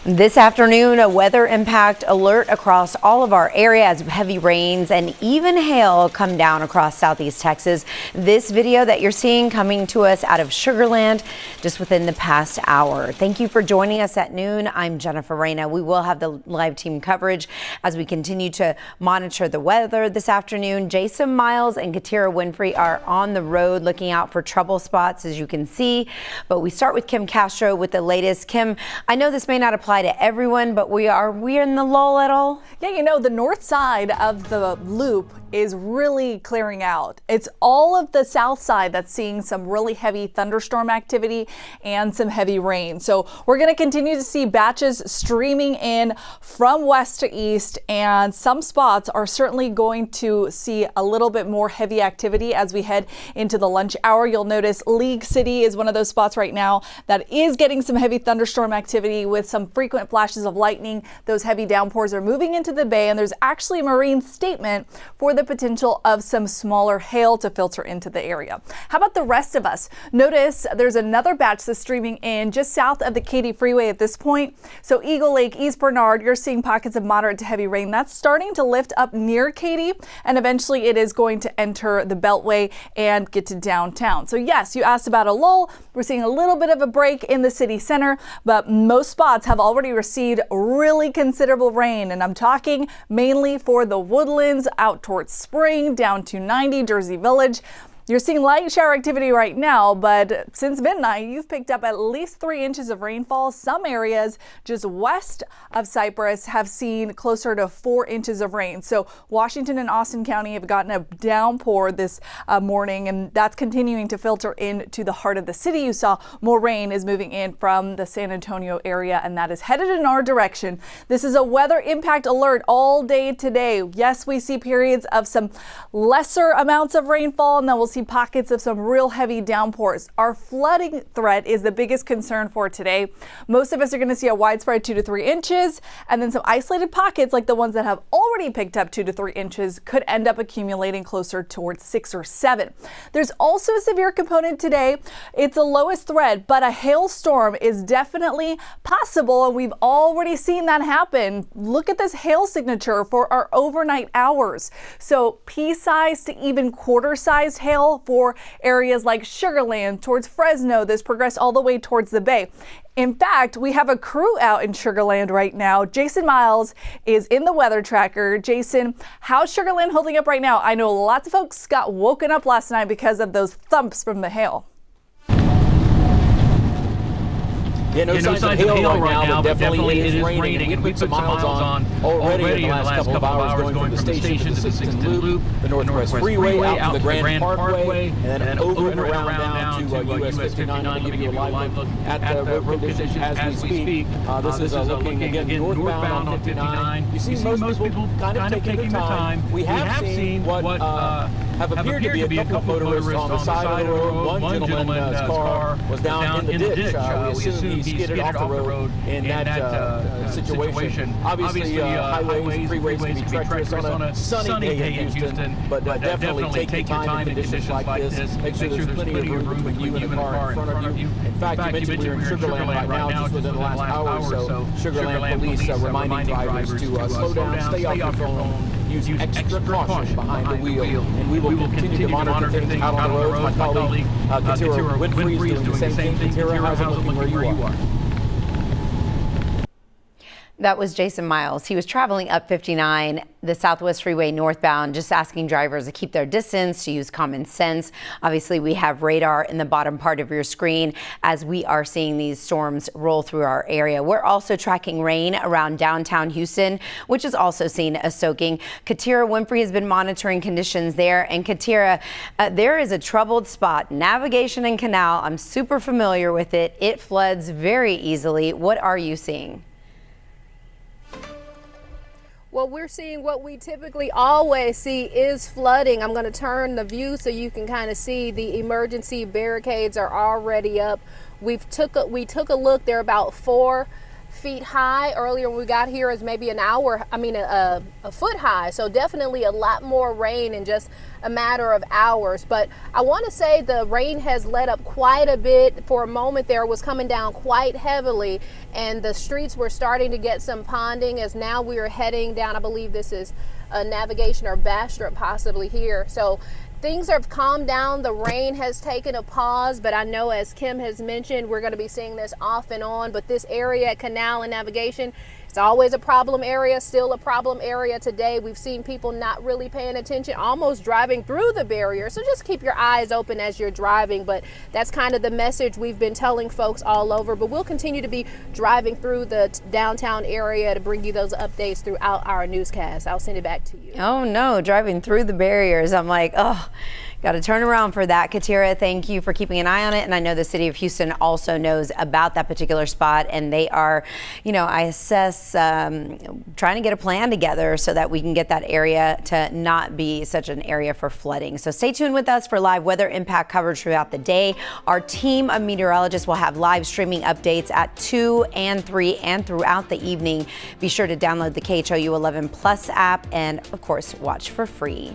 This afternoon, a weather impact alert across all of our area as heavy rains and even hail come down across southeast Texas. This video that you're seeing coming to us out of Sugar Land just within the past hour. Thank you for joining us at noon. I'm Jennifer Reyna. We will have the live team coverage as we continue to monitor the weather this afternoon. Jason Miles and Katira Winfrey are on the road looking out for trouble spots, as you can see. But we start with Kim Castro with the latest. Kim, I know this may not apply to everyone, but we're in the lull at all? Yeah, you know, the north side of the loop is really clearing out. It's all of the south side that's seeing some really heavy thunderstorm activity and some heavy rain. So we're going to continue to see batches streaming in from west to east, and some spots are certainly going to see a little bit more heavy activity as we head into the lunch hour. You'll notice League City is one of those spots right now that is getting some heavy thunderstorm activity with some frequent flashes of lightning. Those heavy downpours are moving into the bay, and there's actually a marine statement for the potential of some smaller hail to filter into the area. How about the rest of us? Notice there's another batch that's streaming in just south of the Katy Freeway at this point. So Eagle Lake, East Bernard, you're seeing pockets of moderate to heavy rain. That's starting to lift up near Katy, and eventually it is going to enter the Beltway and get to downtown. So yes, you asked about a lull. We're seeing a little bit of a break in the city center, but most spots have already received really considerable rain, and I'm talking mainly for the Woodlands out towards Spring down to 90, Jersey Village. You're seeing light shower activity right now, but since midnight, you've picked up at least 3 inches of rainfall. Some areas just west of Cypress have seen closer to 4 inches of rain. So Washington and Austin County have gotten a downpour this morning, and that's continuing to filter into the heart of the city. You saw more rain is moving in from the San Antonio area, and that is headed in our direction. This is a weather impact alert all day today. Yes, we see periods of some lesser amounts of rainfall, and then we'll see pockets of some real heavy downpours. Our flooding threat is the biggest concern for today. Most of us are going to see a widespread 2 to 3 inches, and then some isolated pockets like the ones that have already picked up 2 to 3 inches could end up accumulating closer towards 6 or 7. There's also a severe component today. It's the lowest threat, but a hailstorm is definitely possible, and we've already seen that happen. Look at this hail signature for our overnight hours. So pea-sized to even quarter-sized hail for areas like Sugar Land towards Fresno. This progressed all the way towards the bay. In fact, we have a crew out in Sugar Land right now. Jason Miles is in the weather tracker. Jason, how's Sugar Land holding up right now? I know lots of folks got woken up last night because of those thumps from the hail. Yeah, no signs of hail right now, but definitely it is raining. And we put some miles on already in the last couple of hours going from the station to the 16th Loop, the Northwest Freeway, out to the Grand Parkway, and then over and around down to US 59. I'm going to give you a live look at the road conditions as we speak. This is looking again northbound on 59. You see most people kind of taking their time. We have seen what have appeared to be a couple of motorists on the side of the road. One gentleman's car was down in the ditch. We assume he skidded off the road in that situation. Obviously, highways, freeways can be treacherous on a sunny day in Houston, but definitely take your time in conditions like this. Make sure there's plenty of room between you and the car in front of you. In fact, you mentioned we're in Sugar Land right now, just within the last hour or so. Sugar Land police reminding drivers to slow down, stay off your phone, use extra caution behind the wheel, and we will continue to monitor things out on the road. My colleague Katira Winfrey is doing the same thing. Katira, how's it looking where you are? That was Jason Miles. He was traveling up 59, the Southwest Freeway northbound, just asking drivers to keep their distance, to use common sense. Obviously, we have radar in the bottom part of your screen as we are seeing these storms roll through our area. We're also tracking rain around downtown Houston, which has also seen a soaking. Katira Winfrey has been monitoring conditions there. And Katira, there is a troubled spot, Navigation and Canal. I'm super familiar with it. It floods very easily. What are you seeing? Well, we're seeing what we typically always see is flooding. I'm going to turn the view so you can kind of see the emergency barricades are already up. We took a look. There are about 4 feet high. Earlier when we got here is maybe a foot high. So definitely a lot more rain in just a matter of hours. But I want to say the rain has let up quite a bit. For a moment there, it was coming down quite heavily, and the streets were starting to get some ponding as now we are heading down. I believe this is Navigation or Bastrop possibly here. So things have calmed down. The rain has taken a pause, but I know, as Kim has mentioned, we're going to be seeing this off and on. But this area at Canal and Navigation, it's always a problem area, still a problem area today. We've seen people not really paying attention, almost driving through the barrier. So just keep your eyes open as you're driving. But that's kind of the message we've been telling folks all over. But we'll continue to be driving through the downtown area to bring you those updates throughout our newscast. I'll send it back to you. Oh no, driving through the barriers. I'm like, oh, got to turn around for that. Katira, thank you for keeping an eye on it. And I know the city of Houston also knows about that particular spot, and they are, I assess trying to get a plan together so that we can get that area to not be such an area for flooding. So stay tuned with us for live weather impact coverage throughout the day. Our team of meteorologists will have live streaming updates at 2 and 3 and throughout the evening. Be sure to download the KHOU 11 Plus app and, of course, watch for free.